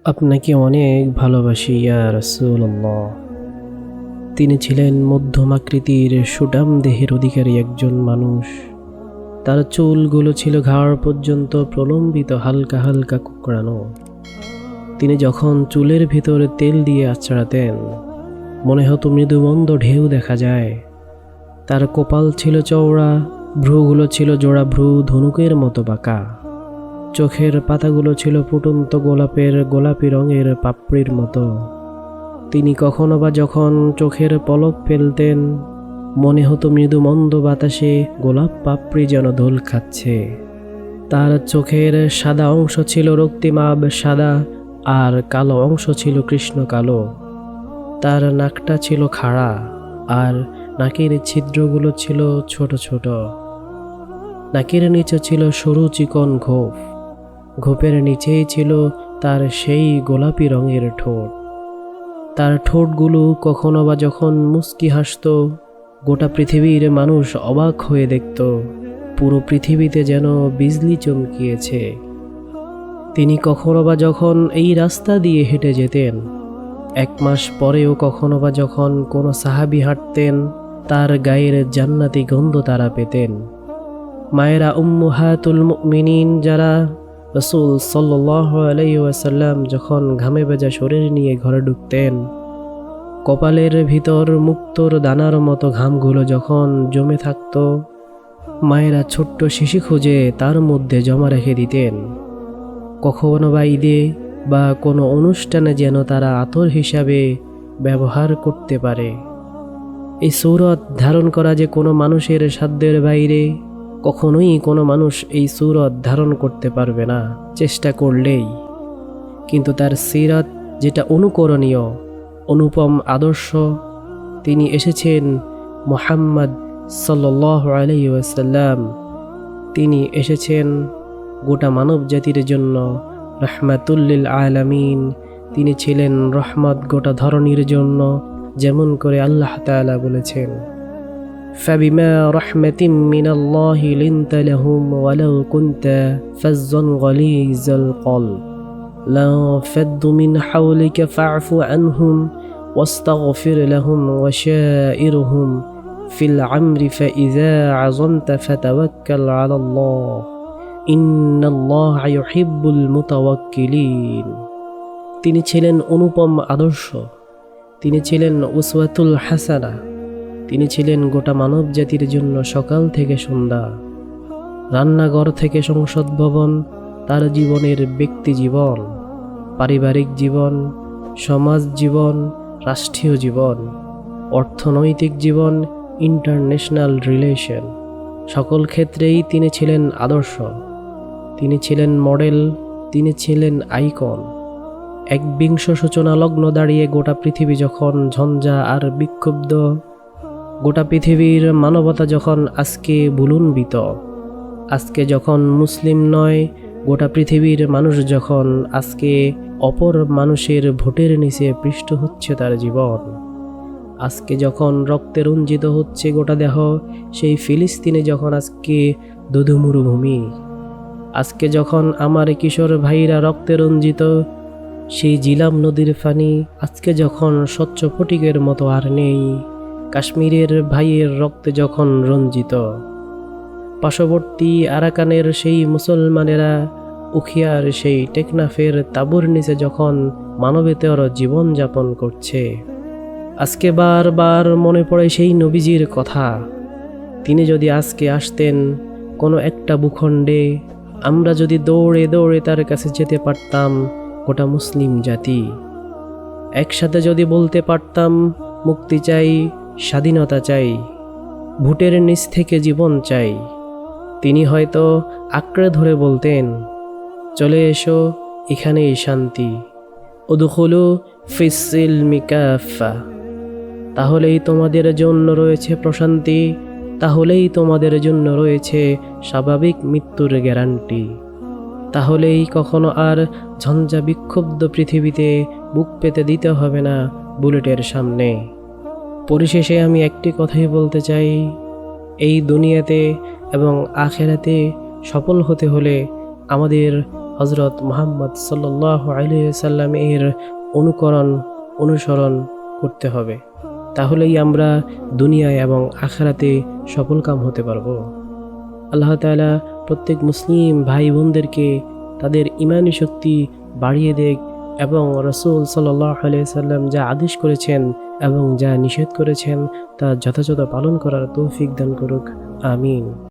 আপনাকে অনেক ভালোবাসি ইয়া রাসূলুল্লাহ। তিনি ছিলেন মধ্যম আকৃতির সুঠাম দেহের অধিকারী একজন মানুষ। তার চুলগুলো ছিল ঘাড় পর্যন্ত প্রলম্বিত, হালকা হালকা কোঁকড়ানো। তিনি যখন চুলের ভিতরে তেল দিয়ে আঁচড়াতেন, মনে হতো মৃদুমন্দ ঢেউ দেখা যায়। তার কপাল ছিল চওড়া, ভ্রুগুলো ছিল জোড়া ভ্রু, ধনুকের মতো বাঁকা। চোখের পাতাগুলো ছিল ফুটন্ত গোলাপের গোলাপি রঙের পাপড়ির মতো। তিনি কখনো বা যখন চোখের পলক ফেলতেন, মনে হতো মৃদু মন্দ বাতাসে গোলাপ পাপড়ি যেন দোল খাচ্ছে। তার চোখের সাদা অংশ ছিল রক্তিমাভ সাদা, আর কালো অংশ ছিল কৃষ্ণ কালো। তার নাকটা ছিল খাড়া, আর নাকের ছিদ্রগুলো ছিল ছোট ছোট। নাকের নিচে ছিল সরু চিকন গোঁফ। গোঁফের নিচেই ছিল তার সেই গোলাপি রঙের ঠোঁট। তার ঠোঁটগুলো কখনো বা যখন মুচকি হাসত, গোটা পৃথিবীর মানুষ অবাক হয়ে দেখত, পুরো পৃথিবীতে যেন বিজলি চমকিয়েছে। তিনি কখনো বা যখন এই রাস্তা দিয়ে হেঁটে যেতেন, 1 মাস পরেও কখনো বা যখন কোনো সাহাবী হাঁটতেন, তার গায়ের জান্নাতি গন্ধ তারা পেতেন। মায়েরা উম্মুহাতুল মুমিনিন যারা রাসূল সাল্লাল্লাহু আলাইহি ওয়াসাল্লাম যখন ঘামে ভেজা শরীর নিয়ে ঘরে ঢুকতেন, কপালের ভিতর মুক্তোর দানার মতো ঘামগুলো যখন জমে থাকত, মায়েরা ছোট্ট শিশি খুঁজে তার মধ্যে জমা রেখে দিতেন। কখনো বা ঈদে বা কোনো অনুষ্ঠানে যেন তারা আতর হিসাবে ব্যবহার করতে পারে। এই সূরত ধারণ করা যে কোনো মানুষের সাধ্যের বাইরে। কখনোই কোনো মানুষ এই সূরত ধারণ করতে পারবে না, চেষ্টা করলেই। কিন্তু তার সিরাত যেটা অনুকরণীয়, অনুপম আদর্শ, তিনি এসেছেন মুহাম্মদ সাল্লাল্লাহু আলাইহি ওয়াসাল্লাম। তিনি এসেছেন গোটা মানব জাতির জন্য রাহমাতুল লিল আলামিন। তিনি ছিলেন রহমত গোটা ধরনীর জন্য, যেমন করে আল্লাহ তাআলা বলেছেন, فبما رحمة من الله لنت لهم ولو كنت فظا غليظ القلب لانفضوا من حولك فاعف عنهم واستغفر لهم وشائرهم في الأمر فإذا عزمت فتوكل على الله إن الله يحب المتوكلين। তিনি ছিলেন অনুপম আদর্শ, তিনি ছিলেন উসওয়াতুল হাসানা। তিনি ছিলেন গোটা মানব জাতির জন্য সকাল থেকে সন্ধ্যা। রান্নাঘর থেকে সংসদ ভবন, তার জীবনের ব্যক্তি জীবন, পারিবারিক জীবন, সমাজ জীবন, রাষ্ট্রীয় জীবন, অর্থনৈতিক জীবন, ইন্টারন্যাশনাল রিলেশন, সকল ক্ষেত্রেই তিনি ছিলেন আদর্শ। তিনি ছিলেন মডেল, তিনি ছিলেন আইকন। 21 সূচনা লগ্ন দাঁড়িয়ে গোটা পৃথিবী যখন ঝঞ্ঝা আর বিক্ষুব্ধ, গোটা পৃথিবীর মানবতা যখন আজকে বুলুনবিত, আজকে যখন মুসলিম নয়, গোটা পৃথিবীর মানুষ যখন আজকে অপর মানুষের ভোটের নিচে পৃষ্ঠ হচ্ছে তার জীবন, আজকে যখন রক্তে রঞ্জিত হচ্ছে গোটা দেহ, সেই ফিলিস্তিনে যখন আজকে দুধু মরুভূমি, আজকে যখন আমার কিশোর ভাইরা রক্তে রঞ্জিত, সেই জিলাম নদীর পানি আজকে যখন স্বচ্ছ ফটিকের মতো আর নেই, কাশ্মীরের ভাইয়ের রক্তে যখন রঞ্জিত, পার্শ্ববর্তী আরাকানের সেই মুসলমানেরা উখিয়ার সেই টেকনাফের তাঁবুর নিচে যখন মানবেতর জীবন যাপন করছে, আজকে বারবার মনে পড়ে সেই নবীজির কথা। তিনি যদি আজকে আসতেন কোনো একটা ভূখণ্ডে, আমরা যদি দৌড়ে দৌড়ে তার কাছে যেতে পারতাম, গোটা মুসলিম জাতি একসাথে যদি বলতে পারতাম, মুক্তি চাই, স্বাধীনতা চাই, ভোটের নিচ থেকে জীবন চাই, তিনি হয়তো আঁকড়ে ধরে বলতেন, চলে এসো, এখানেই শান্তি, উদখুলু ফিস-সিলমি কাফা। তাহলেই তোমাদের জন্য রয়েছে প্রশান্তি, তাহলেই তোমাদের জন্য রয়েছে স্বাভাবিক মৃত্যুর গ্যারান্টি, তাহলেই কখনো আর ঝঞ্ঝা বিক্ষুব্ধ পৃথিবীতে বুক পেতে দিতে হবে না বুলেটের সামনে। পরিশেষে আমি একটি কথাই বলতে চাই, এই দুনিয়াতে এবং আখেরাতে সফল হতে হলে আমাদের হজরত মুহাম্মদ সাল্লাল্লাহু আলাইহি সাল্লাম এর অনুসরণ করতে হবে। তাহলেই আমরা দুনিয়ায় এবং আখিরাতে সফলকাম হতে পারবো। আল্লাহ তাআলা প্রত্যেক মুসলিম ভাই বোনদেরকে তাদের ঈমানি শক্তি বাড়িয়ে দেখ এবং রাসূল সাল্লাল্লাহু আলাইহি সাল্লাম যা আদেশ করেছেন এবং যা নিষেধ করেছেন তা যথাযথ পালন করার তৌফিক দান করুক। আমিন।